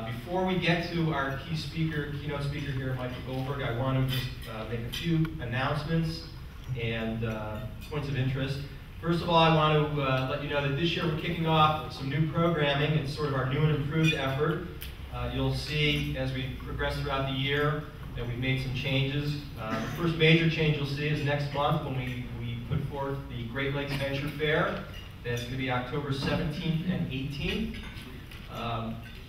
Before we get to our keynote speaker here, Michael Goldberg, I want to just make a few announcements and points of interest. First of all, I want to let you know that this year we're kicking off some new programming. It's sort of our new and improved effort. You'll see as we progress throughout the year that we've made some changes. The first major change you'll see is next month when we put forth the Great Lakes Venture Fair. That's going to be October 17th and 18th.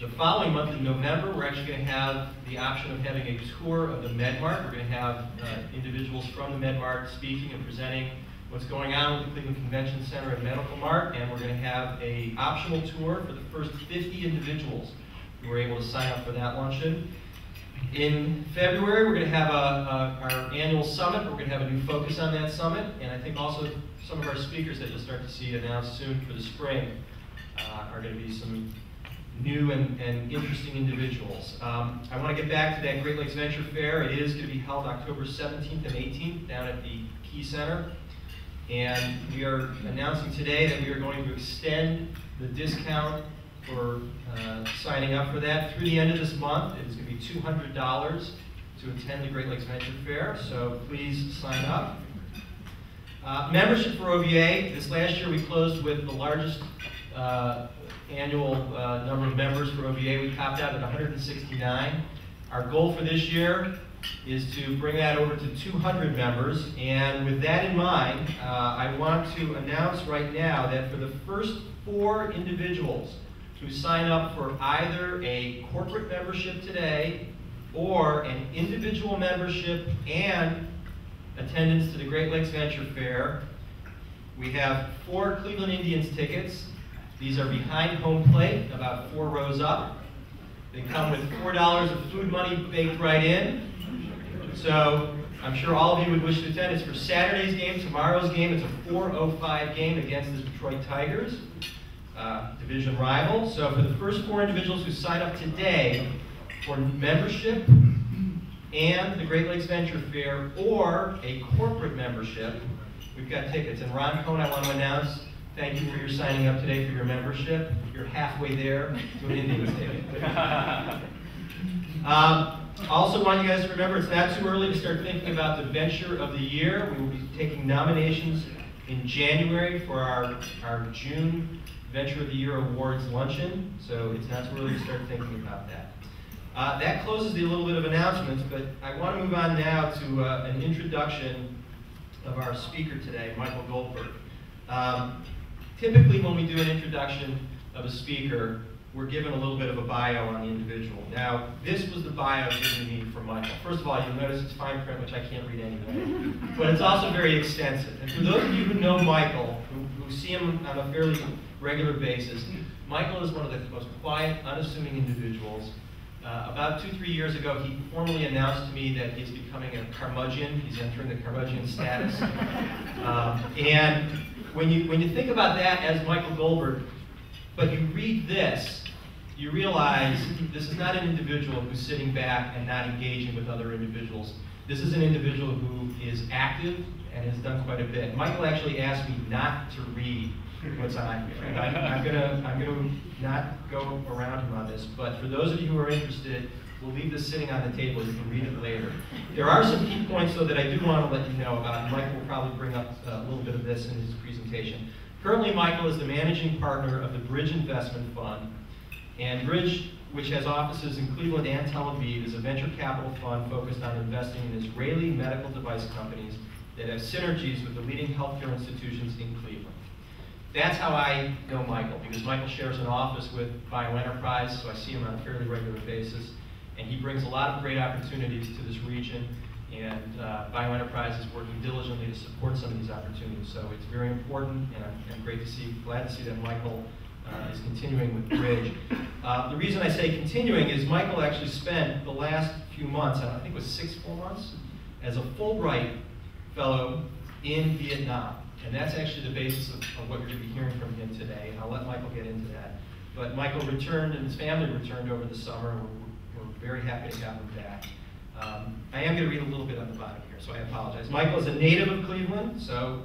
The following month in November, we're actually going to have the option of having a tour of the MedMart. We're going to have individuals from the MedMart speaking and presenting what's going on with the Cleveland Convention Center and Medical Mart, and we're going to have an optional tour for the first 50 individuals who are able to sign up for that luncheon. In February, we're going to have our annual summit. We're going to have a new focus on that summit, and I think also some of our speakers that you'll start to see announced soon for the spring are going to be some new and interesting individuals. I want to get back to that Great Lakes Venture Fair. It is going to be held October 17th and 18th down at the Key Center. And we are announcing today that we are going to extend the discount for signing up for that through the end of this month. It is going to be $200 to attend the Great Lakes Venture Fair, so please sign up. Membership for OVA. This last year we closed with the largest annual number of members for OVA. We topped out at 169. Our goal for this year is to bring that over to 200 members. And with that in mind, I want to announce right now that for the first 4 individuals who sign up for either a corporate membership today or an individual membership and attendance to the Great Lakes Venture Fair, we have 4 Cleveland Indians tickets. These are behind home plate, about 4 rows up. They come with $4 of food money baked right in. So I'm sure all of you would wish to attend. It's for Saturday's game, tomorrow's game. It's a 4:05 game against the Detroit Tigers, division rival. So for the first 4 individuals who sign up today for membership and the Great Lakes Venture Fair or a corporate membership, we've got tickets. And Ron Cohn, I want to announce, thank you for your signing up today for your membership. You're halfway there to an Indians ticket. Also want you guys to remember it's not too early to start thinking about the Venture of the Year. We will be taking nominations in January for our June Venture of the Year Awards luncheon, so it's not too early to start thinking about that. That closes the little bit of announcements, but I want to move on now to an introduction of our speaker today, Michael Goldberg. Typically when we do an introduction of a speaker, we're given a little bit of a bio on the individual. Now, this was the bio given to me from Michael. First of all, you'll notice it's fine print, which I can't read anyway, but it's also very extensive. And for those of you who know Michael, who see him on a fairly regular basis, Michael is one of the most quiet, unassuming individuals. About 2-3 years ago, he formally announced to me that he's becoming a curmudgeon. He's entering the curmudgeon status. And when you think about that as Michael Goldberg, but you read this, you realize this is not an individual who's sitting back and not engaging with other individuals. This is an individual who is active and has done quite a bit. Michael actually asked me not to read what's on here. And I'm gonna not go around him on this, but for those of you who are interested, we'll leave this sitting on the table. You can read it later. There are some key points, though, that I do want to let you know about, and Michael will probably bring up a little bit of this in his presentation. Currently, Michael is the managing partner of the Bridge Investment Fund, and Bridge, which has offices in Cleveland and Tel Aviv, is a venture capital fund focused on investing in Israeli medical device companies that have synergies with the leading healthcare institutions in Cleveland. That's how I know Michael, because Michael shares an office with BioEnterprise, so I see him on a fairly regular basis, and he brings a lot of great opportunities to this region, and BioEnterprise is working diligently to support some of these opportunities. So it's very important, and I'm glad to see that Michael is continuing with Bridge. The reason I say continuing is Michael actually spent the last few months, I think it was 6 full months, as a Fulbright fellow in Vietnam. And that's actually the basis of what you're going to be hearing from him today. And I'll let Michael get into that. But Michael returned, and his family returned over the summer. We're very happy to have him back. I am going to read a little bit on the bottom here, so I apologize. Michael is a native of Cleveland, so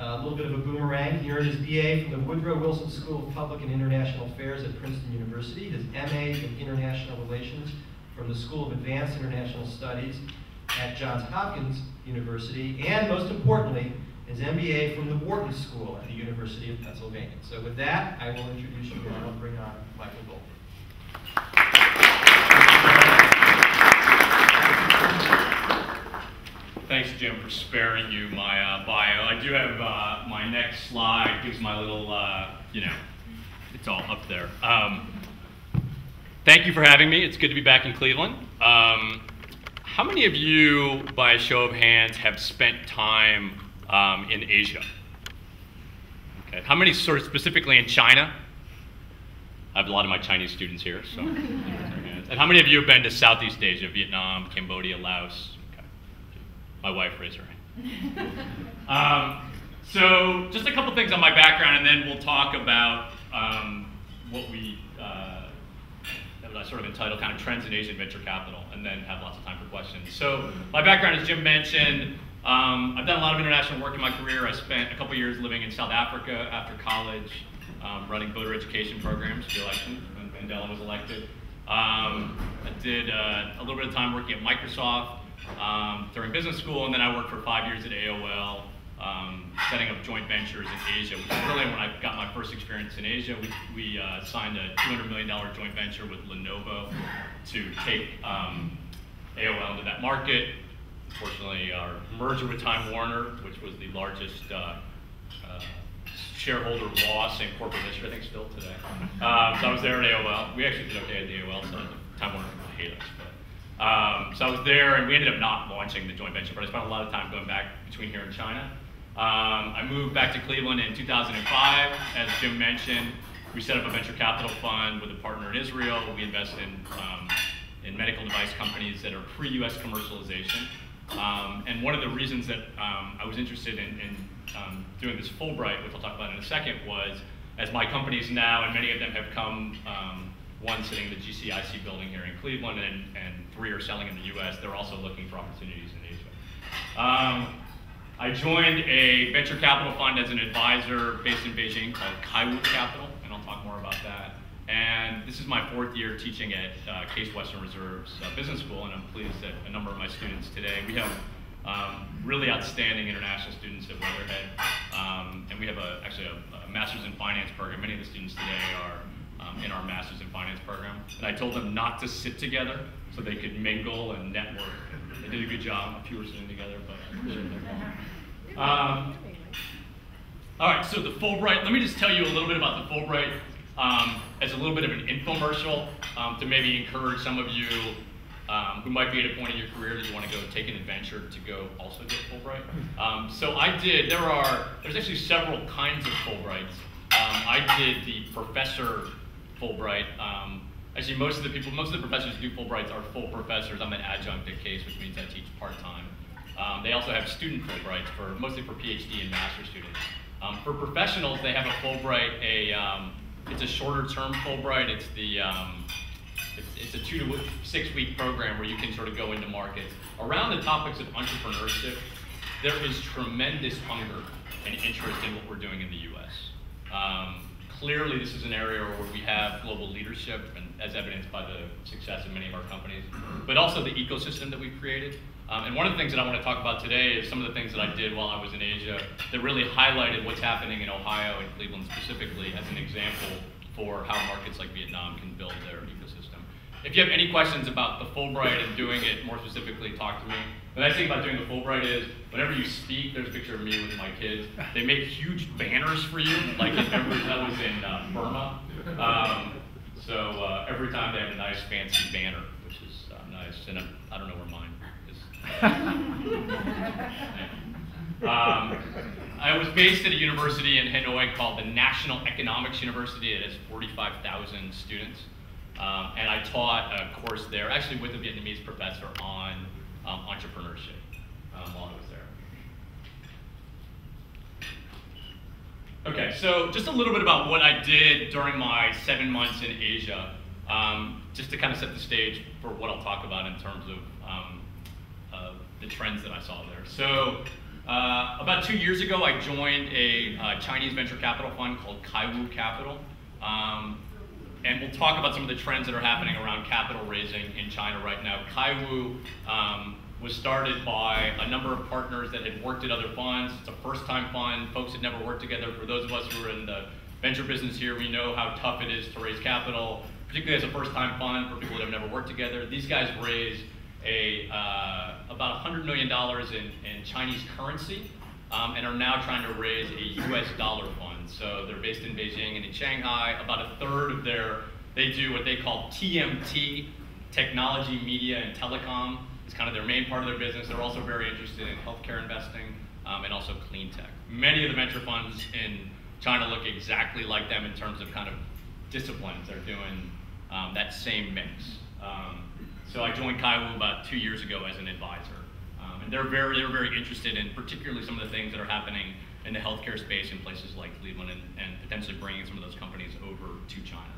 a little bit of a boomerang. He earned his BA from the Woodrow Wilson School of Public and International Affairs at Princeton University, his MA in International Relations from the School of Advanced International Studies at Johns Hopkins University, and most importantly, his MBA from the Wharton School at the University of Pennsylvania. So with that, I will introduce you and I'll bring on Michael Goldberg. Thanks, Jim, for sparing you my bio. I do have my next slide, gives my little, it's all up there. Thank you for having me. It's good to be back in Cleveland. How many of you, by a show of hands, have spent time in Asia? Okay. How many sort of specifically in China? I have a lot of my Chinese students here, so. And how many of you have been to Southeast Asia, Vietnam, Cambodia, Laos? Okay. My wife raised her hand. So just a couple things on my background, and then we'll talk about what I sort of entitled kind of Trends in Asian Venture Capital, and then have lots of time for questions. So my background, as Jim mentioned, I've done a lot of international work in my career. I spent a couple years living in South Africa after college, running voter education programs for the election when Mandela was elected. I did a little bit of time working at Microsoft during business school, and then I worked for 5 years at AOL, setting up joint ventures in Asia, which is really when I got my first experience in Asia. We signed a $200 million joint venture with Lenovo to take AOL into that market. Unfortunately, our merger with Time Warner, which was the largest shareholder loss in corporate history, I think still today. So I was there at AOL. We actually did okay at the AOL side. Time Warner hated us. So I was there, and we ended up not launching the joint venture, but I spent a lot of time going back between here and China. I moved back to Cleveland in 2005. As Jim mentioned, we set up a venture capital fund with a partner in Israel. We invest in medical device companies that are pre-US commercialization. And one of the reasons that I was interested in doing this Fulbright, which I'll talk about in a second, was as my companies now, and many of them have come, one sitting in the GCIC building here in Cleveland, and 3 are selling in the US, they're also looking for opportunities in Asia. I joined a venture capital fund as an advisor based in Beijing called Kaiwu Capital, and I'll talk more about that. And this is my 4th year teaching at Case Western Reserve's business school, and I'm pleased that a number of my students today, we have really outstanding international students at Weatherhead, and we have actually a master's in finance program. Many of the students today are in our master's in finance program. And I told them not to sit together so they could mingle and network. They did a good job. A few were sitting together, but I appreciate it. All right, so the Fulbright, let me just tell you a little bit about the Fulbright as a little bit of an infomercial to maybe encourage some of you who might be at a point in your career that you want to go take an adventure to go also get Fulbright. So I did, there's actually several kinds of Fulbrights. I did the professor Fulbright. Actually, most of the professors who do Fulbrights are full professors. I'm an adjunct at Case, which means I teach part-time. They also have student Fulbrights, mostly for PhD and master students. For professionals, they have a Fulbright, it's a shorter term Fulbright. It's a 2 to 6 week program where you can sort of go into markets. Around the topics of entrepreneurship, there is tremendous hunger and interest in what we're doing in the US. Clearly, this is an area where we have global leadership, and as evidenced by the success of many of our companies, but also the ecosystem that we've created. And one of the things that I want to talk about today is some of the things that I did while I was in Asia that really highlighted what's happening in Ohio and Cleveland specifically as an example for how markets like Vietnam can build their ecosystem. If you have any questions about the Fulbright and doing it more specifically, talk to me. The nice thing about doing the Fulbright is whenever you speak, there's a picture of me with my kids. They make huge banners for you, like I was in Burma. So every time they have a nice fancy banner, which is nice, and I don't know where mine is. I was based at a university in Hanoi called the National Economics University. It has 45,000 students. And I taught a course there, actually with a Vietnamese professor on entrepreneurship while I was there. Okay, so just a little bit about what I did during my 7 months in Asia, just to kind of set the stage for what I'll talk about in terms of the trends that I saw there. So About 2 years ago, I joined a Chinese venture capital fund called Kaiwu Capital. And we'll talk about some of the trends that are happening around capital raising in China right now. Kaiwu was started by a number of partners that had worked at other funds. It's a first-time fund. Folks had never worked together. For those of us who are in the venture business here, we know how tough it is to raise capital, particularly as a first-time fund for people that have never worked together. These guys raised about $100 million in Chinese currency and are now trying to raise a US dollar fund. So they're based in Beijing and in Shanghai. About a third of they do what they call TMT, technology, media, and telecom. It's kind of their main part of their business. They're also very interested in healthcare investing and also clean tech. Many of the venture funds in China look exactly like them in terms of kind of disciplines. They're doing that same mix. So I joined Kaiwu about 2 years ago as an advisor. And they're very interested in particularly some of the things that are happening in the healthcare space in places like Cleveland and potentially bringing some of those companies over to China.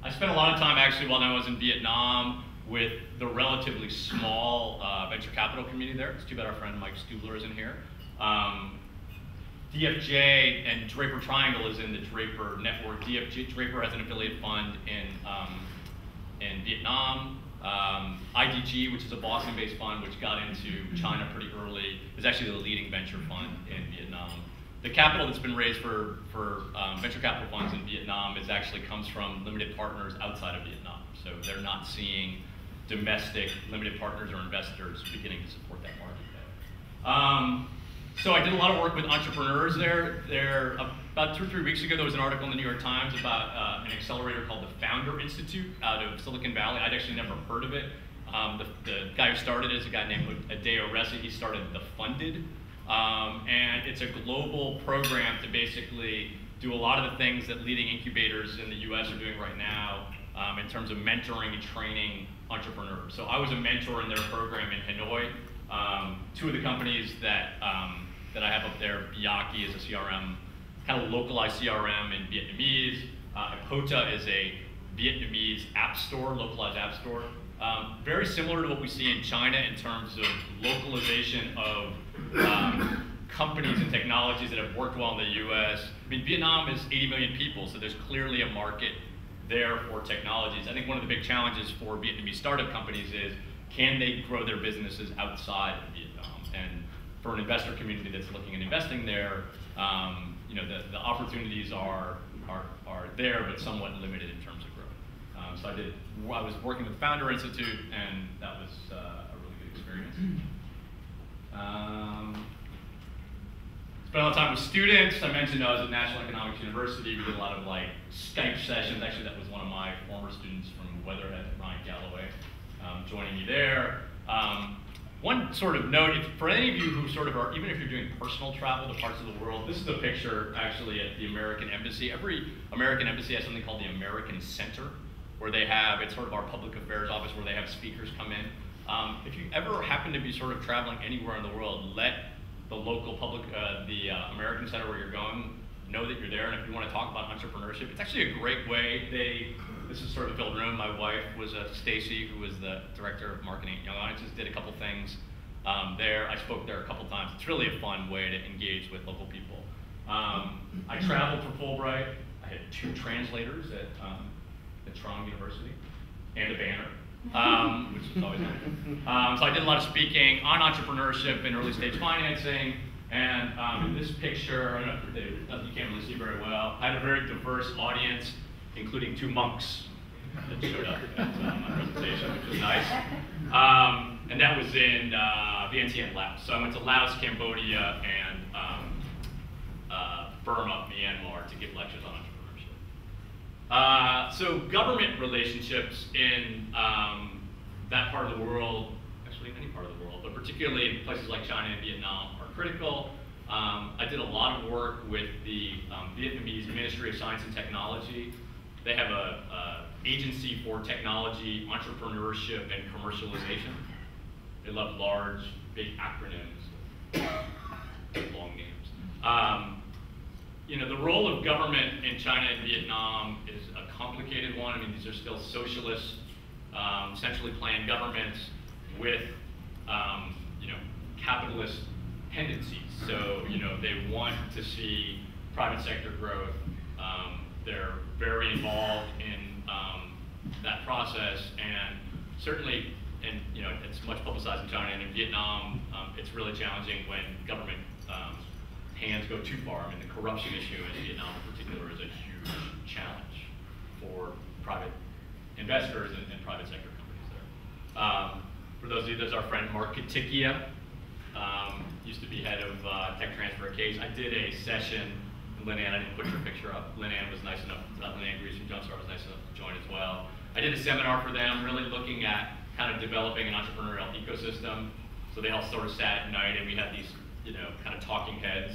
I spent a lot of time actually while I was in Vietnam with the relatively small venture capital community there. It's too bad our friend Mike Stubler isn't here. DFJ and Draper Triangle is in the Draper network. Draper has an affiliate fund in Vietnam. IDG, which is a Boston-based fund which got into China pretty early, is actually the leading venture fund in Vietnam. The capital that's been raised for venture capital funds in Vietnam actually comes from limited partners outside of Vietnam. So they're not seeing domestic limited partners or investors beginning to support that market there. So I did a lot of work with entrepreneurs there. About 2 or 3 weeks ago, there was an article in the New York Times about an accelerator called the Founder Institute out of Silicon Valley. I'd actually never heard of it. The guy who started it is a guy named Adeo Resi. He started The Funded. And it's a global program to basically do a lot of the things that leading incubators in the US are doing right now in terms of mentoring and training entrepreneurs. So I was a mentor in their program in Hanoi. 2 of the companies that I have up there, Biaki is a CRM, kind of localized CRM in Vietnamese. Ipota is a Vietnamese app store, localized app store. Very similar to what we see in China in terms of localization of companies and technologies that have worked well in the US. I mean, Vietnam is 80 million people, so there's clearly a market there for technologies. I think one of the big challenges for Vietnamese startup companies is, can they grow their businesses outside of Vietnam? And for an investor community that's looking at investing there, you know, the opportunities are there, but somewhat limited in terms of growth. So I was working with Founder Institute, and that was a really good experience. Spent a lot of time with students. I mentioned I was at National Economics University. We did a lot of like Skype sessions. Actually, that was one of my former students from Weatherhead, Ryan Galloway, joining me there. One sort of note, for any of you who sort of are, even if you're doing personal travel to parts of the world, this is a picture actually at the American Embassy. Every American embassy has something called the American Center, where they have, it's sort of our public affairs office where they have speakers come in. If you ever happen to be sort of traveling anywhere in the world, let the local public, the American Center where you're going, know that you're there. And if you want to talk about entrepreneurship, it's actually a great way. This is sort of filled room. My wife was Stacy, who was the director of marketing at Young Audiences, did a couple things there. I spoke there a couple times. It's really a fun way to engage with local people. I traveled for Fulbright. I had 2 translators at Toronto University and a banner. Which is always nice. So I did a lot of speaking on entrepreneurship and early stage financing. And in this picture, I don't know if you can't really see very well, I had a very diverse audience, including 2 monks that showed up at my presentation, which was nice. And that was in Vientiane, Laos. So I went to Laos, Cambodia, and Burma, Myanmar, to give lectures on entrepreneurship. So government relationships in that part of the world, actually any part of the world, but particularly in places like China and Vietnam, are critical. I did a lot of work with the Vietnamese Ministry of Science and Technology. They have a agency for technology, entrepreneurship, and commercialization. They love large, big acronyms, long names. You know, the role of government in China and Vietnam is a complicated one. I mean, these are still socialist, centrally planned governments with, you know, capitalist tendencies. So, they want to see private sector growth. They're very involved in that process, and certainly, it's much publicized in China and in Vietnam. It's really challenging when government hands go too far. I mean, the corruption issue in Vietnam in particular is a huge challenge for private investors and private sector companies there. For those of you, there's our friend Mark Katikia, used to be head of tech transfer at Case. I did a session, Lynn Ann, I didn't put your picture up. Lynn Ann was nice enough, Lynn Ann Grease from Jumpstart was nice enough to join as well. I did a seminar for them, really looking at kind of developing an entrepreneurial ecosystem. So they all sort of sat at night and we had these, kind of talking heads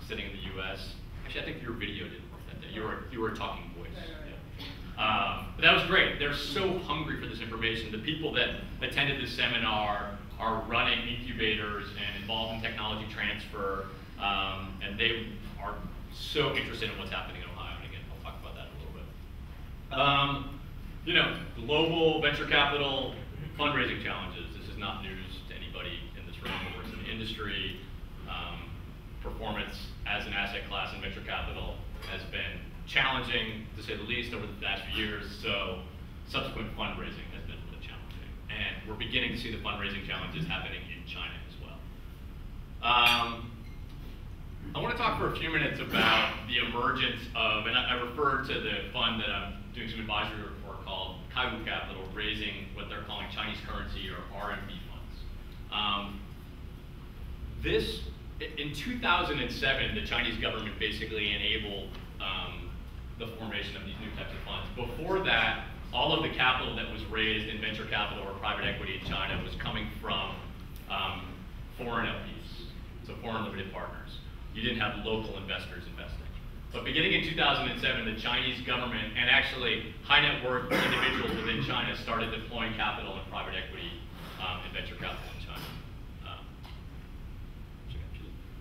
sitting in the US. Actually, I think your video didn't work that day. You were a talking voice. Yeah. But that was great. They're so hungry for this information. The people that attended this seminar are running incubators and involved in technology transfer, and they are so interested in what's happening in Ohio. And again, I'll talk about that a little bit. Global venture capital fundraising challenges. This is not news to anybody in this room who works in the industry. Performance as an asset class in venture capital has been challenging, to say the least, over the past few years. So subsequent fundraising has been really challenging. And we're beginning to see the fundraising challenges happening in China as well. I want to talk for a few minutes about the emergence of, and I refer to the fund that I'm doing some advisory work for called Kaiwu Capital, raising what they're calling Chinese currency or RMB funds. In 2007, the Chinese government basically enabled the formation of these new types of funds. Before that, all of the capital that was raised in venture capital or private equity in China was coming from foreign LPs, so foreign limited partners. You didn't have local investors investing. But beginning in 2007, the Chinese government and actually high net worth individuals within China started deploying capital in private equity and venture capital in China. A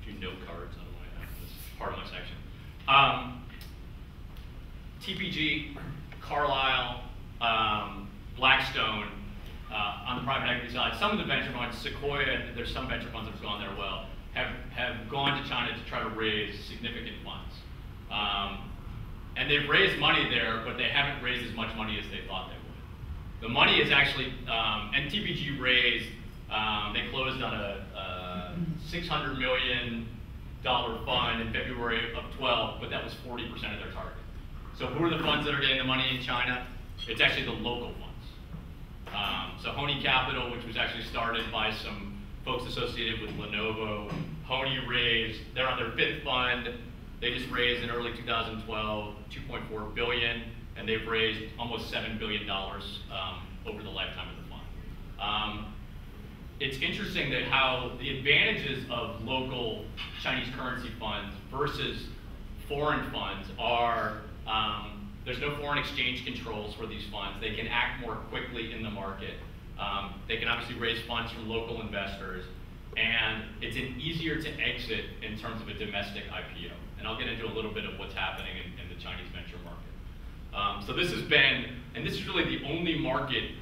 few note cards on the way out. This is part of my section. TPG, Carlyle, Blackstone, on the private equity side, some of the venture funds, Sequoia, there's some venture funds that have gone there well, have gone to China to try to raise significant funds. And they've raised money there, but they haven't raised as much money as they thought they would. The money is actually, and TPG raised, they closed on a $600 million fund in February of 12, but that was 40% of their target. So who are the funds that are getting the money in China? It's actually the local funds. So Honey Capital, which was actually started by some folks associated with Lenovo. Honey raised, they're on their 5th fund. They just raised in early 2012, $2.4 billion, and they've raised almost $7 billion over the lifetime of the fund. It's interesting that how the advantages of local Chinese currency funds versus foreign funds are, there's no foreign exchange controls for these funds. They can act more quickly in the market. They can obviously raise funds from local investors, and it's an easier to exit in terms of a domestic IPO. And I'll get into a little bit of what's happening in the Chinese venture market. So this has been, and this is really the only market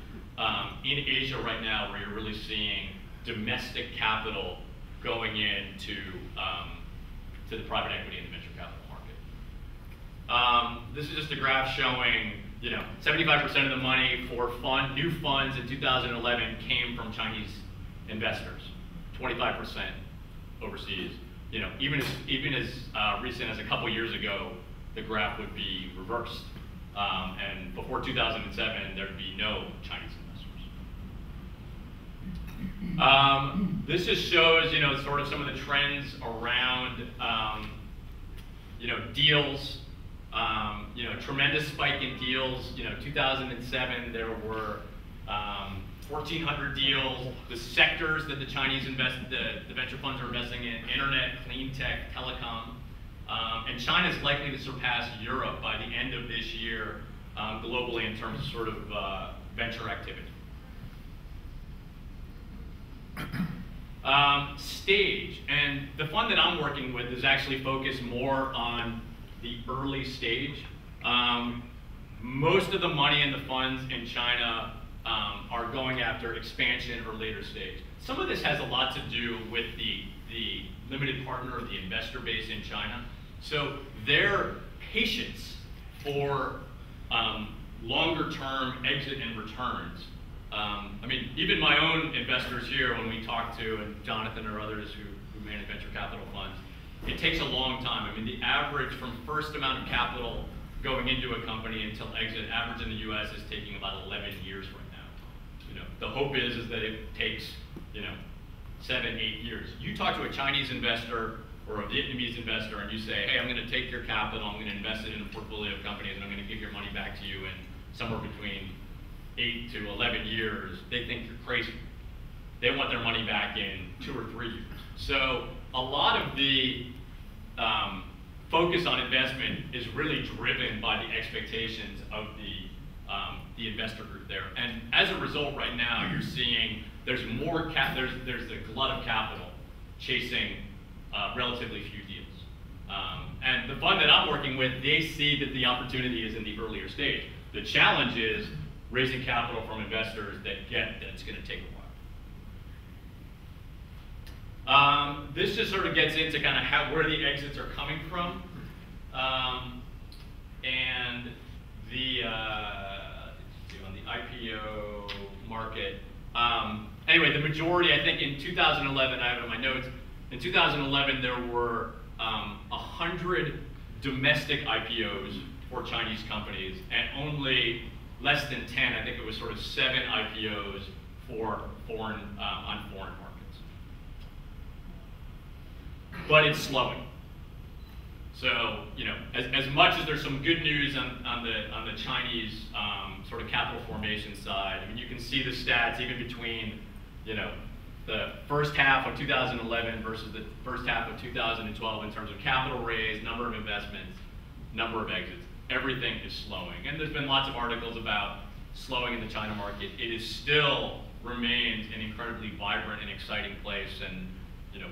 in Asia right now where you're really seeing domestic capital going into to the private equity and the venture capital market. This is just a graph showing, 75% of the money for new funds in 2011 came from Chinese investors, 25% overseas. Even as recent as a couple years ago, the graph would be reversed. And before 2007, there'd be no Chinese investors. This just shows, sort of some of the trends around, deals. Tremendous spike in deals. 2007, there were 1,400 deals. The sectors that the Chinese the venture funds are investing in: internet, clean tech, telecom. And China is likely to surpass Europe by the end of this year globally in terms of sort of venture activity. Stage, and the fund that I'm working with is actually focused more on the early stage. Most of the money in the funds in China are going after expansion or later stage. Some of this has a lot to do with the limited partner or the investor base in China. So their patience for longer term exit and returns. I mean, even my own investors here, when we talk to, and Jonathan or others who manage venture capital funds, it takes a long time. I mean, the average from first amount of capital going into a company until exit, average in the US is taking about 11 years right now. You know, the hope is that it takes, 7, 8 years. You talk to a Chinese investor or a Vietnamese investor and you say, hey, I'm gonna take your capital, I'm gonna invest it in a portfolio of companies, and I'm gonna give your money back to you in somewhere between 8 to 11 years, they think you're crazy. They want their money back in 2 or 3 years. So a lot of the focus on investment is really driven by the expectations of the investor group there. And as a result, right now, you're seeing there's more there's a glut of capital chasing relatively few deals. And the fund that I'm working with, they see that the opportunity is in the earlier stage. The challenge is raising capital from investors that get that it's going to take a while. This just sort of gets into kind of where the exits are coming from, and the on the IPO market. Anyway, the majority, I think, in 2011, I have it in my notes. In 2011, there were 100 domestic IPOs for Chinese companies, and only less than 10, I think it was sort of 7 IPOs for foreign markets. But it's slowing. So, as much as there's some good news on the Chinese sort of capital formation side, I mean, you can see the stats even between, the first half of 2011 versus the first half of 2012 in terms of capital raised, number of investments, number of exits. Everything is slowing. And there's been lots of articles about slowing in the China market. It is still remains an incredibly vibrant and exciting place, and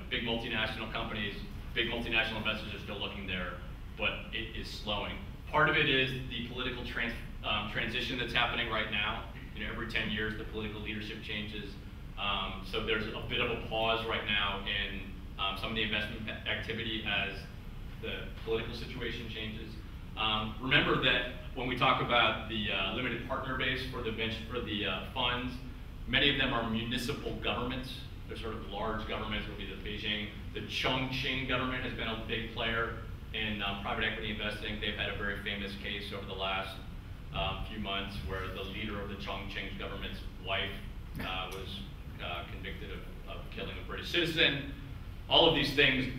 big multinational companies, big multinational investors are still looking there, but it is slowing. Part of it is the political transition that's happening right now. Every 10 years the political leadership changes. So there's a bit of a pause right now in some of the investment activity as the political situation changes. Remember that when we talk about the limited partner base for the funds, many of them are municipal governments. They're sort of large governments. Will be the Beijing, the Chongqing government has been a big player in private equity investing. They've had a very famous case over the last few months where the leader of the Chongqing government's wife was convicted of killing a British citizen. All of these things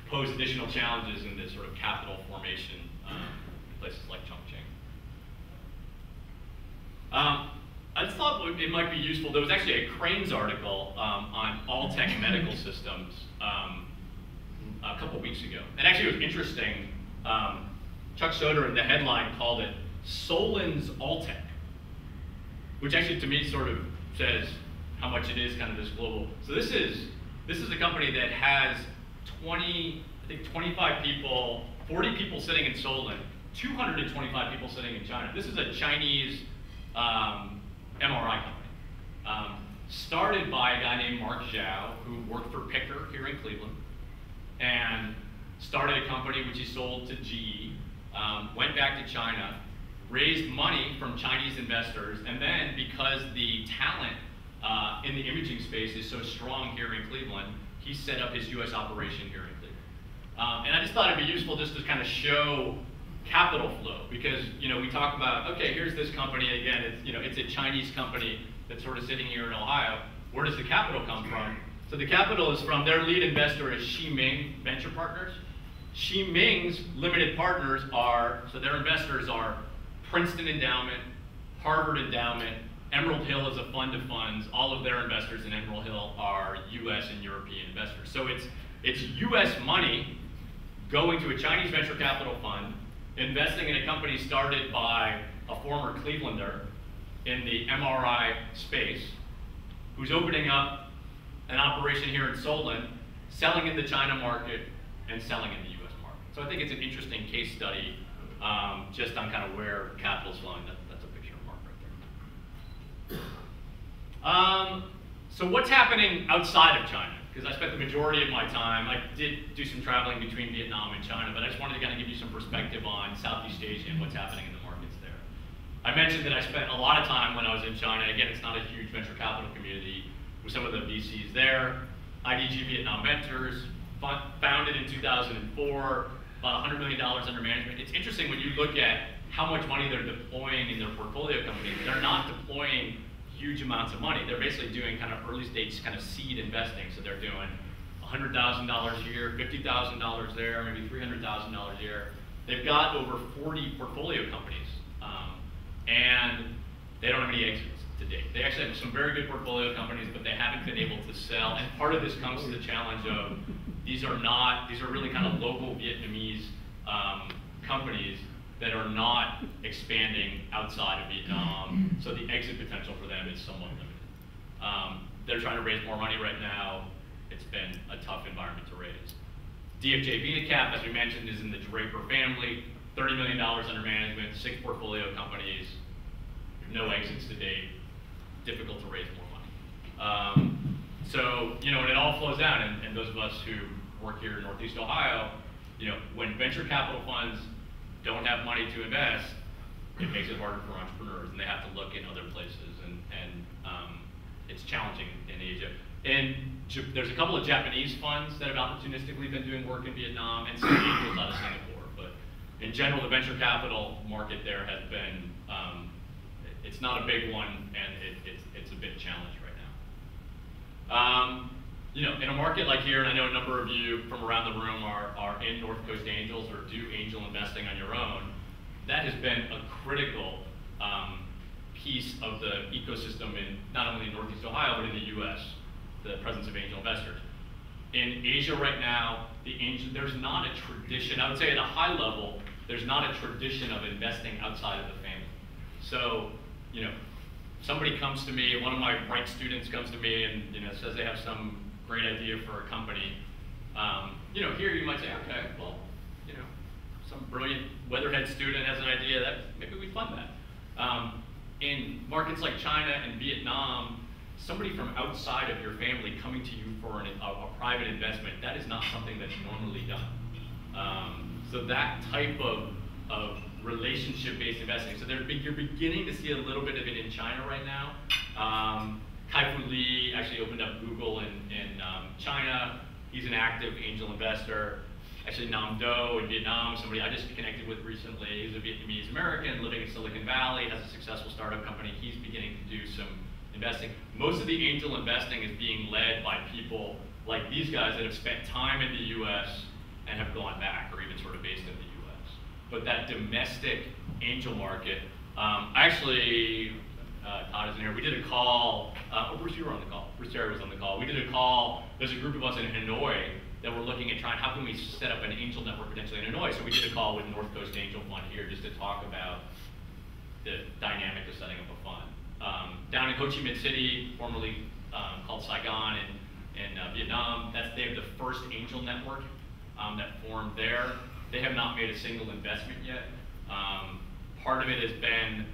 pose additional challenges in this sort of capital formation in places like Chongqing. I just thought it might be useful. There was actually a Cranes article on Alltech Medical Systems a couple weeks ago. And actually it was interesting. Chuck Soder in the headline called it Solon's Alltech, which actually to me sort of says how much it is kind of this global. So this is a company that has 25 people, 40 people sitting in Solon, 225 people sitting in China. This is a Chinese MRI company. Started by a guy named Mark Zhao, who worked for Picker here in Cleveland, and started a company which he sold to GE, went back to China, raised money from Chinese investors, and then because the talent in the imaging space is so strong here in Cleveland, he set up his US operation here in Cleveland. And I just thought it'd be useful just to kind of show capital flow, because we talk about, okay, here's this company, again, it's a Chinese company that's sort of sitting here in Ohio. Where does the capital come from? So the capital is from, their lead investor is Ximing Venture Partners. Ximing's limited partners so their investors are Princeton Endowment, Harvard Endowment, Emerald Hill is a fund of funds. All of their investors in Emerald Hill are US and European investors. So it's US money going to a Chinese venture capital fund, investing in a company started by a former Clevelander in the MRI space, who's opening up an operation here in Solon, selling in the China market and selling in the US market. So I think it's an interesting case study just on kind of where capital's flowing. That's a picture of Mark right there. So what's happening outside of China? Because I spent the majority of my time, I did do some traveling between Vietnam and China, but I just wanted to kind of give you some perspective on Southeast Asia and what's happening in the markets there. I mentioned that I spent a lot of time when I was in China. Again, it's not a huge venture capital community, with some of the VCs there. IDG Vietnam Ventures, founded in 2004, about $100 million under management. It's interesting when you look at how much money they're deploying in their portfolio companies. They're not deploying huge amounts of money. They're basically doing kind of early stage kind of seed investing. So they're doing $100,000 a year, $50,000 there, maybe $300,000 a year. They've got over 40 portfolio companies, and they don't have any exits to date. They actually have some very good portfolio companies, but they haven't been able to sell. And part of this comes to the challenge of these are really kind of local Vietnamese companies that are not expanding outside of Vietnam, so the exit potential for them is somewhat limited. They're trying to raise more money right now. It's been a tough environment to raise. DFJ VitaCap, as we mentioned, is in the Draper family, $30 million under management, 6 portfolio companies, no exits to date, difficult to raise more money. So, when it all flows down, and those of us who work here in Northeast Ohio, when venture capital funds don't have money to invest, it makes it harder for entrepreneurs, and they have to look in other places, and it's challenging in Asia. And there's a couple of Japanese funds that have opportunistically been doing work in Vietnam, and some angels out of Singapore. But in general, the venture capital market there has been, it's not a big one, and it's a bit challenged right now. In a market like here, and I know a number of you from around the room are in North Coast Angels or do angel investing on your own, that has been a critical piece of the ecosystem in not only Northeast Ohio, but in the US, the presence of angel investors. In Asia right now, there's not a tradition, I would say at a high level, there's not a tradition of investing outside of the family. So, somebody comes to me, one of my bright students comes to me and says they have some great idea for a company. Here you might say, okay, well, some brilliant weatherhead student has an idea that maybe we fund that. In markets like China and Vietnam, somebody from outside of your family coming to you for a private investment, that is not something that's normally done. So that type of relationship-based investing. So you're beginning to see a little bit of it in China right now. Kai-Fu Lee actually opened up Google in China. He's an active angel investor. Actually, Nam Do in Vietnam, somebody I just connected with recently. He's a Vietnamese American living in Silicon Valley, has a successful startup company. He's beginning to do some investing. Most of the angel investing is being led by people like these guys that have spent time in the US and have gone back, or even sort of based in the US. But that domestic angel market, Todd isn't here. We did a call, Bruce, you were on the call. Bruce Terry was on the call. We did a call, there's a group of us in Hanoi that were looking at how can we set up an angel network potentially in Hanoi. So we did a call with North Coast Angel Fund here just to talk about the dynamic of setting up a fund. Down in Ho Chi Minh City, formerly called Saigon in Vietnam, they have the first angel network that formed there. They have not made a single investment yet. Part of it has been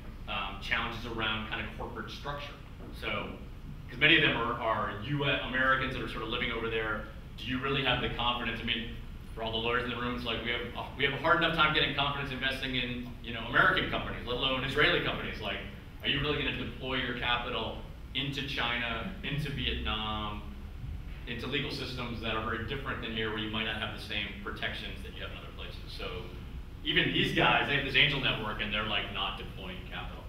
challenges around kind of corporate structure. So, because many of them are US Americans that are sort of living over there, do you really have the confidence? I mean, for all the lawyers in the room, it's like we have a hard enough time getting confidence investing in American companies, let alone Israeli companies. Like, are you really going to deploy your capital into China, into Vietnam, into legal systems that are very different than here, where you might not have the same protections that you have in other places? So even these guys, they have this angel network and they're like not deploying capital.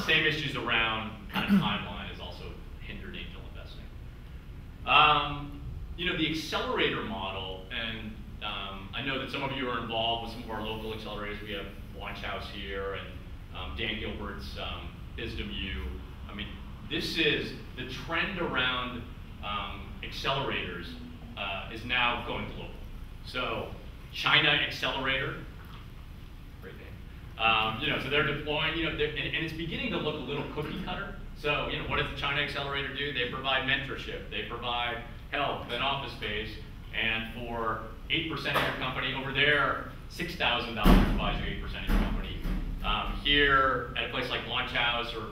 Same issues around kind of timeline has also hindered angel investing. The accelerator model, and I know that some of you are involved with some of our local accelerators. We have Launch House here, and Dan Gilbert's Wisdom U. I mean, this is the trend around accelerators is now going global. So China Accelerator, great name. So they're deploying, and it's beginning to look a little cookie cutter. So, what does the China Accelerator do? They provide mentorship, they provide help and office space, and for 8% of your company, over there, $6,000 buys you 8% of your company. Here, at a place like Launch House or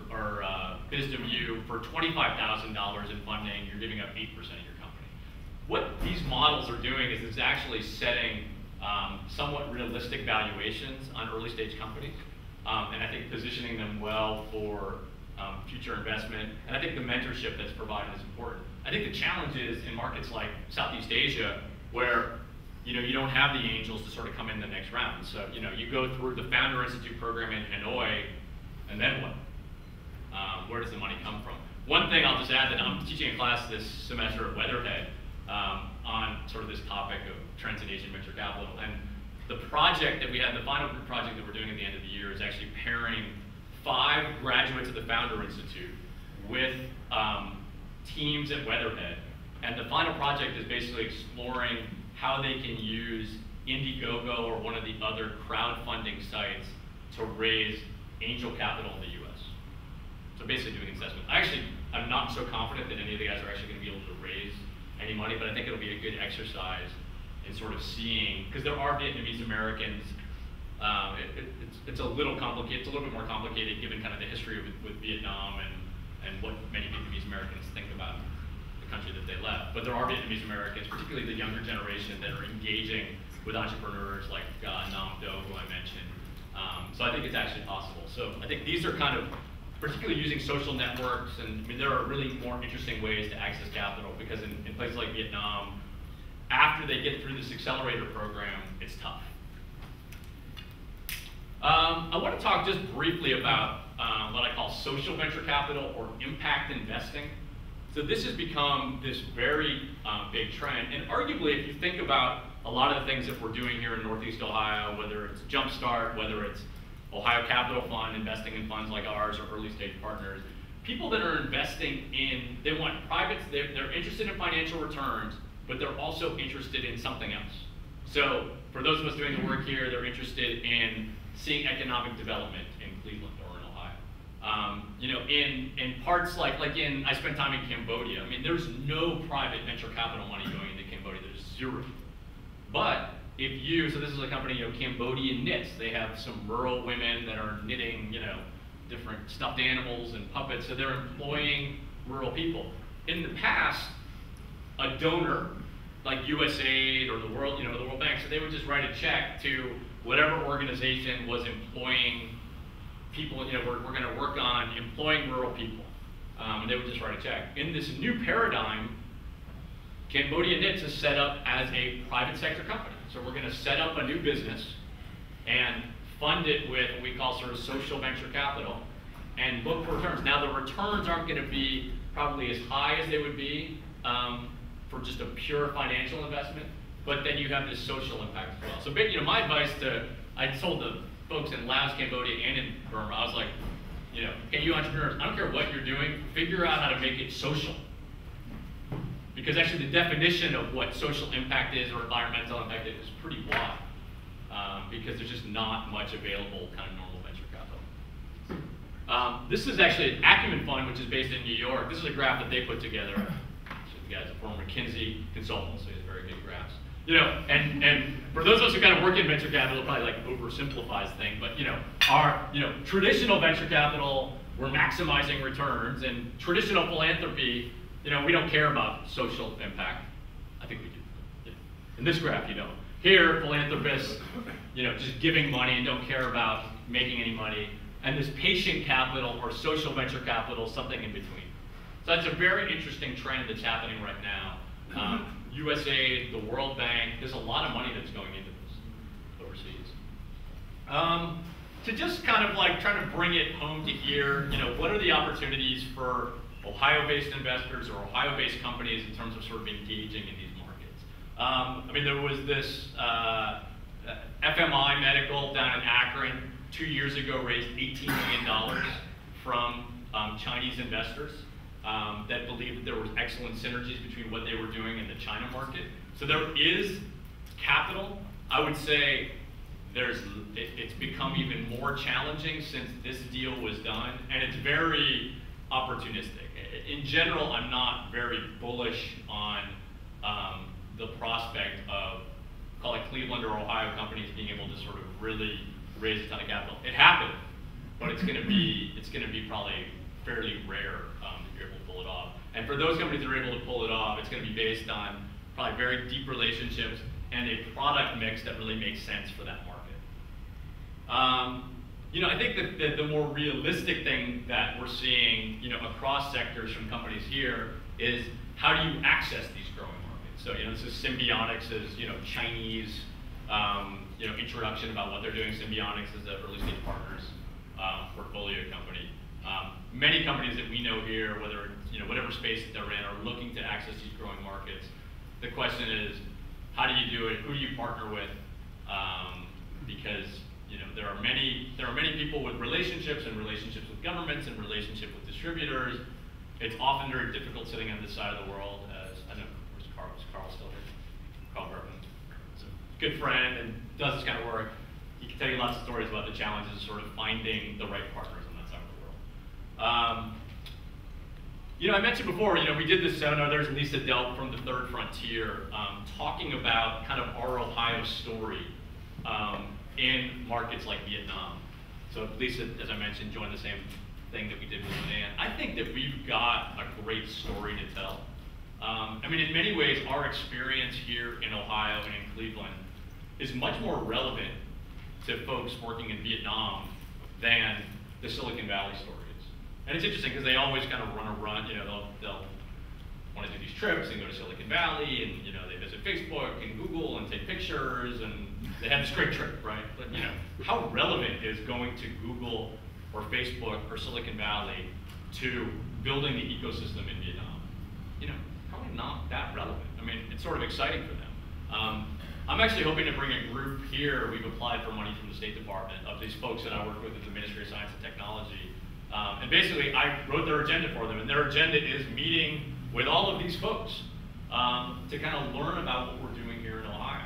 business of you for $25,000 in funding, you're giving up 8% of your company. What these models are doing is it's actually setting somewhat realistic valuations on early stage companies, and I think positioning them well for future investment. And I think the mentorship that's provided is important. I think the challenge is in markets like Southeast Asia, where you don't have the angels to sort of come in the next round. So you go through the Founder Institute program in Hanoi, and then what? Where does the money come from? One thing I'll just add that I'm teaching a class this semester at Weatherhead on sort of this topic of trends in Asian venture capital. And the project that we had, the final group project that we're doing at the end of the year, is actually pairing 5 graduates of the Founder Institute with teams at Weatherhead. And the final project is basically exploring how they can use Indiegogo or one of the other crowdfunding sites to raise angel capital in the US. So basically doing assessment. I'm not so confident that any of the guys are actually going to be able to raise any money, but I think it'll be a good exercise in sort of seeing, because there are Vietnamese Americans. It's a little complicated. It's a little bit more complicated given kind of the history with Vietnam and what many Vietnamese Americans think about the country that they left. But there are Vietnamese Americans, particularly the younger generation, that are engaging with entrepreneurs like Nam Do, who I mentioned. So I think it's actually possible. So I think these are kind of, particularly using social networks, and I mean, there are really more interesting ways to access capital, because in places like Vietnam, after they get through this accelerator program, it's tough. I want to talk just briefly about what I call social venture capital or impact investing. So this has become this very big trend, and arguably, if you think about a lot of the things that we're doing here in Northeast Ohio, whether it's Jumpstart, whether it's Ohio Capital Fund, investing in funds like ours or early stage partners, people that are investing in, they want privates, they're interested in financial returns, but they're also interested in something else. So for those of us doing the work here, they're interested in seeing economic development in Cleveland or in Ohio. In parts like I spent time in Cambodia. I mean, there's no private venture capital money going into Cambodia. There's zero. But so this is a company, Cambodian Knits. They have some rural women that are knitting, different stuffed animals and puppets. So they're employing rural people. In the past, a donor like USAID or the World Bank, so they would just write a check to whatever organization was employing people. We're going to work on employing rural people, and they would just write a check. In this new paradigm, Cambodia Knits is set up as a private sector company. So we're going to set up a new business and fund it with what we call sort of social venture capital and look for returns. Now the returns aren't going to be probably as high as they would be for just a pure financial investment, but then you have this social impact as well. So my advice I told the folks in Laos, Cambodia, and in Burma, I was like, hey, you entrepreneurs, I don't care what you're doing, figure out how to make it social. Because actually the definition of what social impact is or environmental impact is pretty wide, because there's just not much available kind of normal venture capital. This is actually an Acumen fund, which is based in New York. This is a graph that they put together. So the guy's a former McKinsey consultant, so he has very good graphs. And for those of us who kind of work in venture capital, probably like oversimplifies things, but our traditional venture capital, we're maximizing returns, and traditional philanthropy, we don't care about social impact. I think we do. Yeah. In this graph, you don't. Here, philanthropists, just giving money and don't care about making any money. And this patient capital or social venture capital, something in between. So that's a very interesting trend that's happening right now. USAID, the World Bank, there's a lot of money that's going into this overseas. To just kind of like try to bring it home to here, what are the opportunities for Ohio-based investors or Ohio-based companies in terms of sort of engaging in these markets? There was this FMI Medical down in Akron 2 years ago raised $18 million from Chinese investors that believed that there was excellent synergies between what they were doing in the China market. So there is capital. I would say it's become even more challenging since this deal was done, and it's very opportunistic. In general, I'm not very bullish on the prospect of, call it Cleveland or Ohio companies being able to sort of really raise a ton of capital. It happened, but it's going to be probably fairly rare that you're able to pull it off. And for those companies that are able to pull it off, it's going to be based on probably very deep relationships and a product mix that really makes sense for that market. You know, I think that the more realistic thing that we're seeing, you know, across sectors from companies here is how do you access these growing markets? So, you know, this is Symbionics' you know, Chinese, you know, introduction about what they're doing. Symbionics is a early stage partners portfolio company. Many companies that we know here, whether it's, you know, whatever space that they're in, are looking to access these growing markets. The question is, how do you do it? Who do you partner with? Because you know, there are many people with relationships and relationships with governments and relationships with distributors. It's often very difficult sitting on this side of the world. As I know, where's Carl? Is Carl still here? Carl Bergman, is a good friend and does this kind of work. He can tell you lots of stories about the challenges of sort of finding the right partners on that side of the world. You know, I mentioned before, you know, we did this seminar. There's Lisa Delp from the Third Frontier talking about kind of our Ohio story in markets like Vietnam. So Lisa, as I mentioned, joined the same thing that we did with Nan. I think that we've got a great story to tell. I mean, in many ways, our experience here in Ohio and in Cleveland is much more relevant to folks working in Vietnam than the Silicon Valley story is. And it's interesting because they always kind of run, you know, they'll want to do these trips and go to Silicon Valley and, you know, they visit Facebook and Google and take pictures and they have this great trip, right? But, you know, how relevant is going to Google or Facebook or Silicon Valley to building the ecosystem in Vietnam? You know, probably not that relevant. I mean, it's sort of exciting for them. I'm actually hoping to bring a group here. We've applied for money from the State Department of these folks that I work with at the Ministry of Science and Technology. And basically, I wrote their agenda for them, and their agenda is meeting with all of these folks to kind of learn about what we're doing here in Ohio.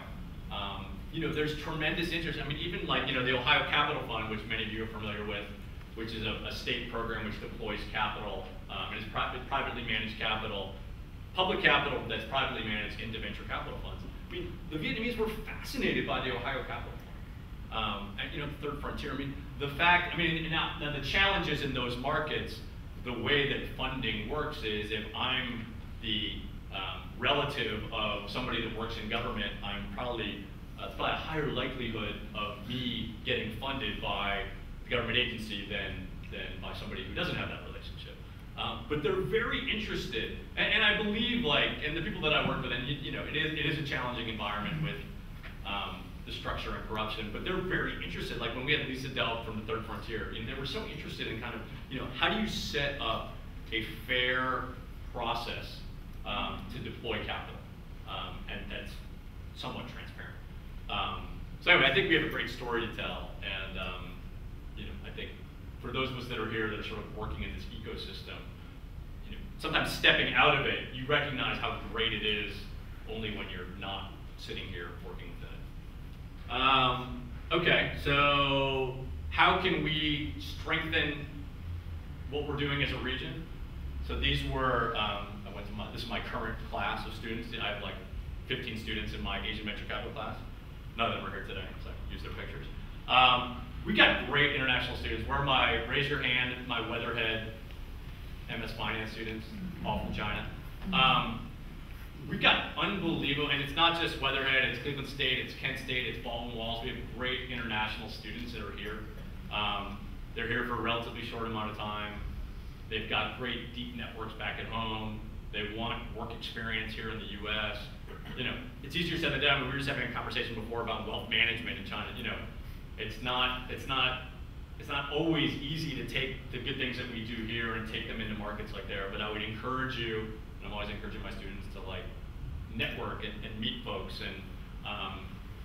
You know, there's tremendous interest. I mean, even like, you know, the Ohio Capital Fund, which many of you are familiar with, which is a state program which deploys capital, and is privately managed capital, public capital that's privately managed into venture capital funds. I mean, the Vietnamese were fascinated by the Ohio Capital Fund. And, you know, the Third Frontier, I mean, the fact, I mean, now the challenges in those markets, the way that funding works is if I'm the relative of somebody that works in government, I'm probably, it's probably a higher likelihood of me getting funded by the government agency than by somebody who doesn't have that relationship. But they're very interested, and I believe, like, and the people that I work with, and you know, it is a challenging environment with the structure and corruption, but they're very interested. Like when we had Lisa Delp from the Third Frontier, and they were so interested in kind of, you know, how do you set up a fair process to deploy capital, and that's somewhat transparent. So anyway, I think we have a great story to tell, and you know, I think for those of us that are here that are sort of working in this ecosystem, you know, sometimes stepping out of it, you recognize how great it is only when you're not sitting here working within it. Okay, so how can we strengthen what we're doing as a region? So these were, this is my current class of students. I have like 15 students in my Asian Venture Capital class. None of them are here today, so I can use their pictures. We got great international students. We're my, raise your hand, my Weatherhead MS Finance students, all from China. We've got unbelievable, and it's not just Weatherhead, it's Cleveland State, it's Kent State, it's Baldwin Walls. We have great international students that are here. They're here for a relatively short amount of time. They've got great deep networks back at home. They want work experience here in the US. You know, it's easier said than done. We were just having a conversation before about wealth management in China. You know, it's not always easy to take the good things that we do here and take them into markets like there. But I would encourage you, and I'm always encouraging my students to like network and meet folks, and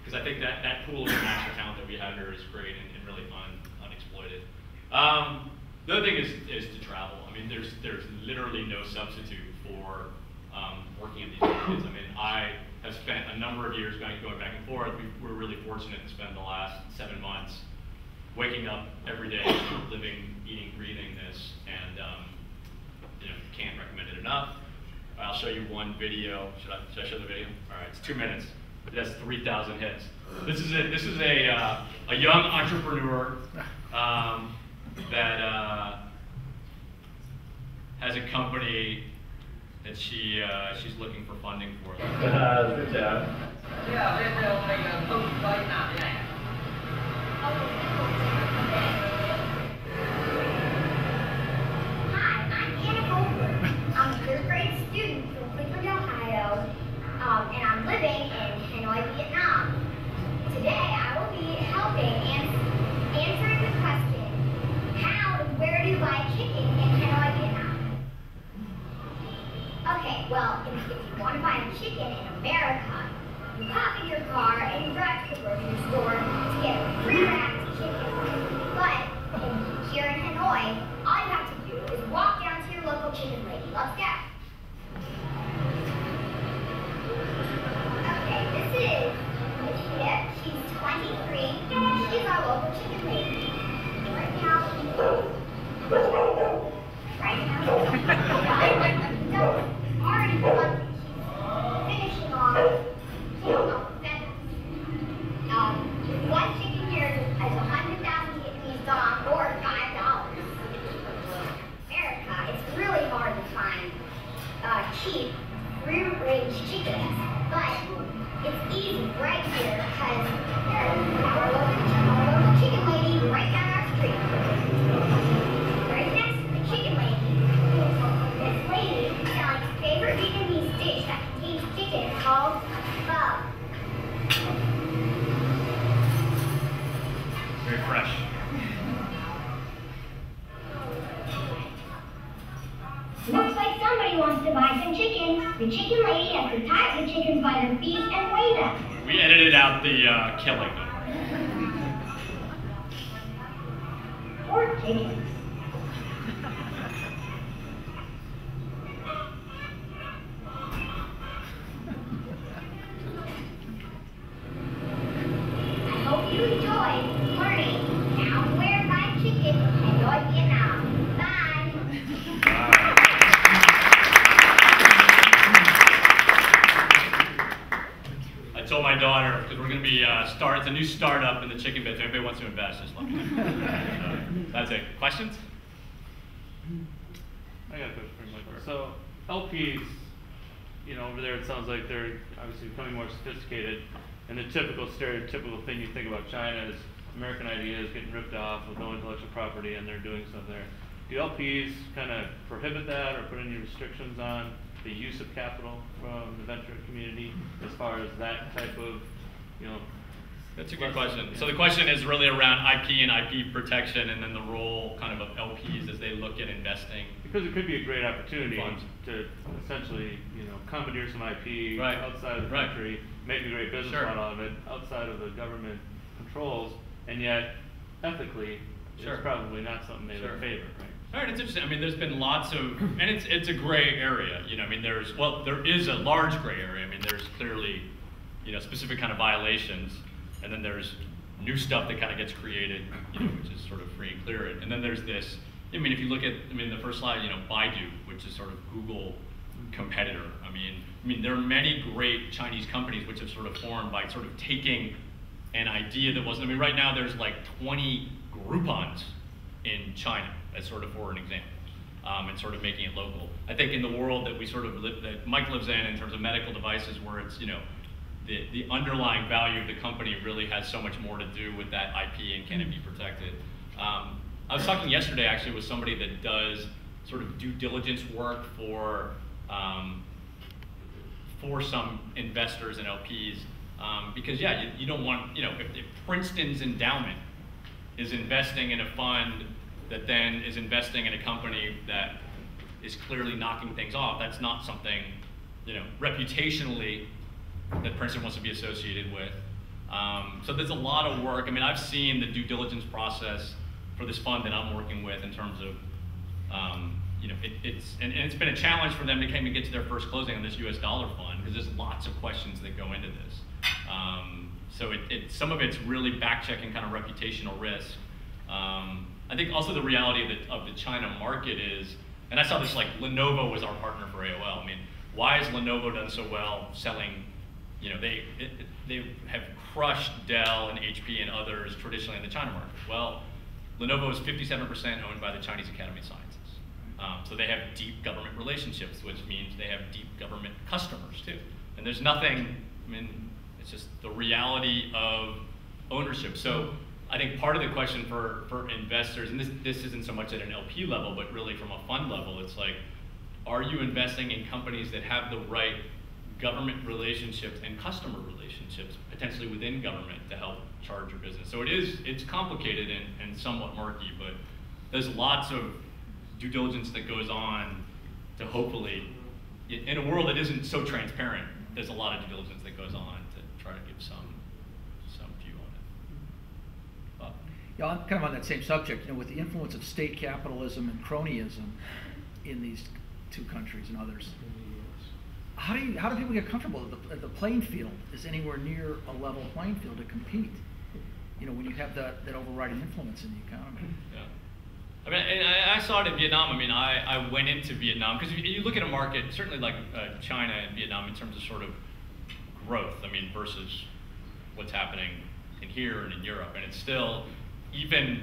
because I think that pool of international talent that we have here is great and really unexploited. The other thing is to travel. I mean, there's literally no substitute for working in these markets. I mean, I have spent a number of years going back and forth. We're really fortunate to spend the last 7 months waking up every day, living, eating, breathing this, and you know, can't recommend it enough. I'll show you one video. Should I show the video? All right, it's 2 minutes. It has 3,000 hits. This is a young entrepreneur that a company that she's looking for funding for. Good job. I'm a third grade student from Cleveland, Ohio, and I'm living in Hanoi, Vietnam. Today I will be helping answering the question, how and where do you buy chicken in Hanoi, Vietnam? Okay, well, if you want to buy chicken in America, you hop in your car and you drive to the grocery store to get a free wrapped chicken. But here in Hanoi, all you have to do is walk down to your local chicken lady. Let's go. Okay, this is Nikita. She's 23. She's our local chicken lady. Right now, already done. She's finishing off feathers. One chicken here is 100,000 Vietnamese dong or $5. America, it's really hard to find cheap, free-range chickens, but it's easy right here because there's our local chicken lady right down our street. Right next to the chicken lady, this lady is selling a favorite Vietnamese dish that contains chicken called pho. Very fresh. Looks like somebody wants to buy some chicken. The chicken lady has to tie the chickens by their feet and weigh them. We edited out the killing. Poor chickens. I hope you enjoyed learning how and where to buy chicken in Hanoi, Vietnam. Bye. I told my daughter, because we're going to be it's a new startup in the chicken bits. If anybody wants to invest, just let me know. That's it. Questions? I got a question for you, Michael. So LPs, you know, over there it sounds like they're obviously becoming more sophisticated, and the typical stereotypical thing you think about China is American ideas getting ripped off with no intellectual property, and they're doing stuff there. Do LPs kind of prohibit that or put any restrictions on the use of capital from the venture community as far as that type of, you know? That's a good question. So the question is really around IP and IP protection, and then the role kind of LPs as they look at investing. Because it could be a great opportunity Funds. to essentially, you know, commandeer some IP Right. outside of the Right. country, make a great business Sure. model out of it, outside of the government controls, and yet ethically, Sure. it's probably not something they Sure. would favor, right? All right, it's interesting. I mean, there's been lots of, and it's a gray area. You know, I mean, there is a large gray area. I mean, there's clearly, you know, specific kind of violations, and then there's new stuff that kind of gets created, you know, which is sort of free and clear. And then there's this. I mean, if you look at, the first slide, you know, Baidu, which is sort of Google competitor. I mean, there are many great Chinese companies which have sort of formed by sort of taking an idea that wasn't. I mean, right now there's like 20 Groupons in China, as sort of for an example, and sort of making it local. I think in the world that we sort of live, that Mike lives in terms of medical devices, where it's, you know, the underlying value of the company really has so much more to do with that IP and can it be protected. I was talking yesterday actually with somebody that does sort of due diligence work for some investors and LPs, because yeah, you don't want, you know, if Princeton's endowment is investing in a fund that then is investing in a company that is clearly knocking things off, that's not something, you know, reputationally that Princeton wants to be associated with. So there's a lot of work. I mean, I've seen the due diligence process for this fund that I'm working with in terms of, you know, it's been a challenge for them to kind of get to their first closing on this US dollar fund, because there's lots of questions that go into this. So some of it's really back-checking kind of reputational risk. I think also the reality of the China market is, and I saw this, like Lenovo was our partner for AOL. I mean, why has Lenovo done so well selling, you know, they have crushed Dell and HP and others traditionally in the China market. Well, Lenovo is 57% owned by the Chinese Academy of Sciences. So they have deep government relationships, which means they have deep government customers too. And there's nothing, I mean, it's just the reality of ownership. So I think part of the question for investors, and this isn't so much at an LP level, but really from a fund level, it's like, are you investing in companies that have the right government relationships and customer relationships, potentially within government, to help charge your business? So it's complicated and somewhat murky, but there's lots of due diligence that goes on to hopefully, in a world that isn't so transparent, there's a lot of due diligence that goes on to try to give some view on it. Yeah, I'm kind of on that same subject. You know, with the influence of state capitalism and cronyism in these two countries and others, how do people get comfortable that the playing field is anywhere near a level playing field to compete? You know, when you have that overriding influence in the economy. Yeah. I mean, and I saw it in Vietnam. I mean, I went into Vietnam because you look at a market, certainly like China and Vietnam, in terms of sort of growth. I mean, versus what's happening in here and in Europe, and it's still even.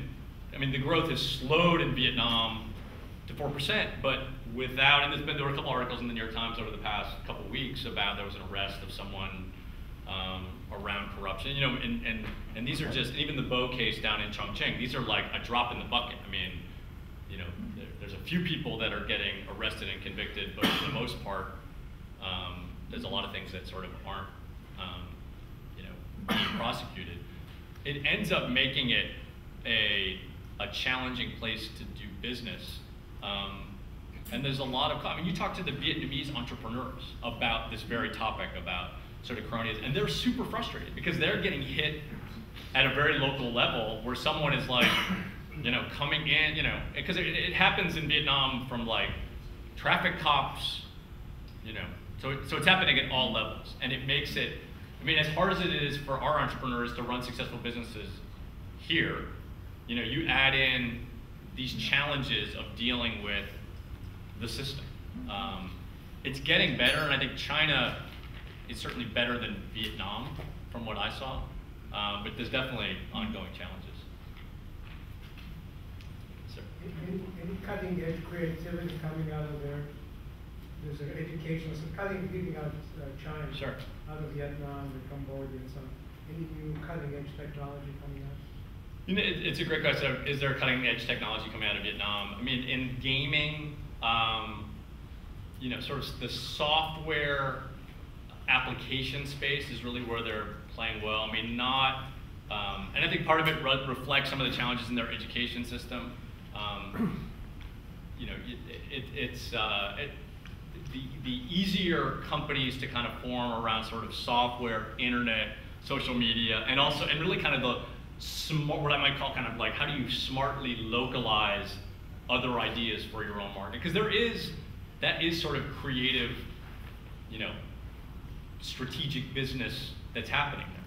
I mean, the growth has slowed in Vietnam to 4%, but without. And there were a couple articles in the New York Times over the past couple weeks about there was an arrest of someone around corruption. You know, and these are just, even the Bo case down in Chongqing. These are like a drop in the bucket. I mean, you know, there's a few people that are getting arrested and convicted, but for the most part, there's a lot of things that sort of aren't, you know, being prosecuted. It ends up making it a challenging place to do business. And there's a lot of, I mean, you talk to the Vietnamese entrepreneurs about this very topic, about sort of cronyism, and they're super frustrated because they're getting hit at a very local level where someone is like, you know, coming in, you know, because it happens in Vietnam from like traffic cops, you know, so it's happening at all levels, and it makes it, I mean, as hard as it is for our entrepreneurs to run successful businesses here, you know, you add in these challenges of dealing with the system. It's getting better, and I think China is certainly better than Vietnam from what I saw, but there's definitely ongoing challenges. Sir? Any cutting edge creativity coming out of there? There's an education, some leaving out China, Sure. out of Vietnam, and Cambodia, and some. Any new cutting edge technology coming out? You know, it's a great question. Is there cutting edge technology coming out of Vietnam? I mean, in gaming, you know, sort of the software application space is really where they're playing well. I mean, not, and I think part of it reflects some of the challenges in their education system. You know, the easier companies to kind of form around sort of software, internet, social media, and also, and really kind of the smart, what I might call kind of like, how do you smartly localize other ideas for your own market? Because that is sort of creative, you know, strategic business that's happening there.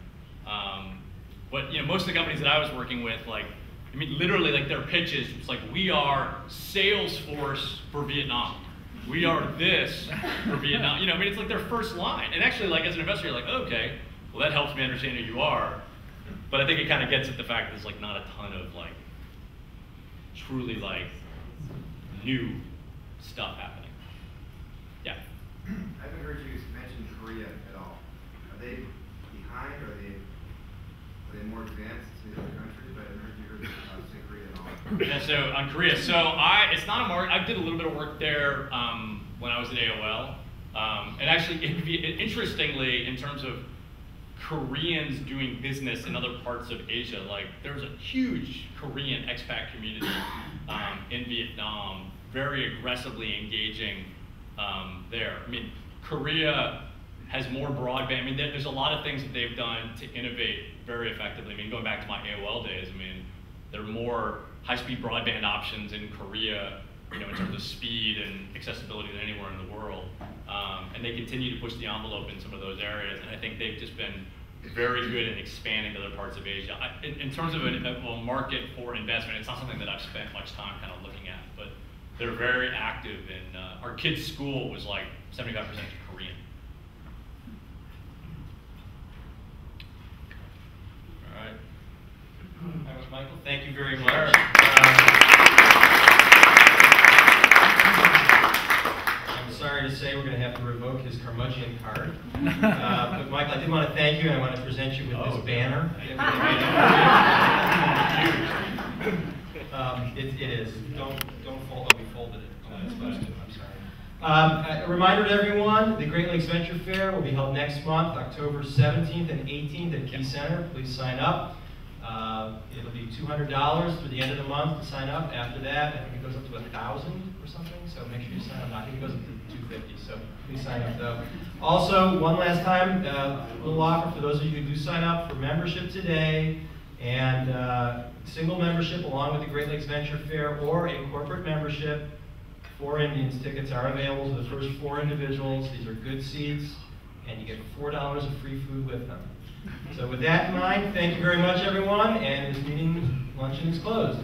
But you know, most of the companies that I was working with, like, I mean, literally, like their pitches, it's like, we are Salesforce for Vietnam. We are this for Vietnam. You know, I mean, it's like their first line. And actually, like as an investor, you're like, okay, well that helps me understand who you are. But I think it kind of gets at the fact that there's like not a ton of like truly like new stuff happening. Yeah. I haven't heard you mention Korea at all. Are they behind? Are they more advanced to the other countries? But I haven't heard you say Korea at all. Yeah, so on Korea, so it's not a market. I did a little bit of work there when I was at AOL, and actually, interestingly, in terms of Koreans doing business in other parts of Asia, like there's a huge Korean expat community in Vietnam, very aggressively engaging there. I mean, Korea has more broadband. I mean, there's a lot of things that they've done to innovate very effectively. I mean, going back to my AOL days, I mean, there are more high-speed broadband options in Korea, you know, in terms of speed and accessibility than anywhere in the world. And they continue to push the envelope in some of those areas. And I think they've just been very good in expanding to other parts of Asia. In terms of a market for investment, it's not something that I've spent much time kind of looking at, but they're very active in, our kids' school was like 75% Korean. All right. That was Michael. Thank you very much. curmudgeon card. But Michael, I did want to thank you, and I want to present you with this banner. It is. Don't fold. Oh, we folded it. Oh, that's supposed to. I'm sorry. A reminder to everyone: the Great Lakes Venture Fair will be held next month, October 17th and 18th at Key Center. Please sign up. It'll be $200 through the end of the month to sign up. After that, I think it goes up to 1,000 or something. So make sure you sign up. I think it goes up to 250. So please sign up though. Also, one last time, a little offer for those of you who do sign up for membership today and single membership along with the Great Lakes Venture Fair or a corporate membership. 4 Indians tickets are available to the first 4 individuals. These are good seats, and you get $4 of free food with them. So with that in mind, thank you very much, everyone, and this meeting luncheon is closed.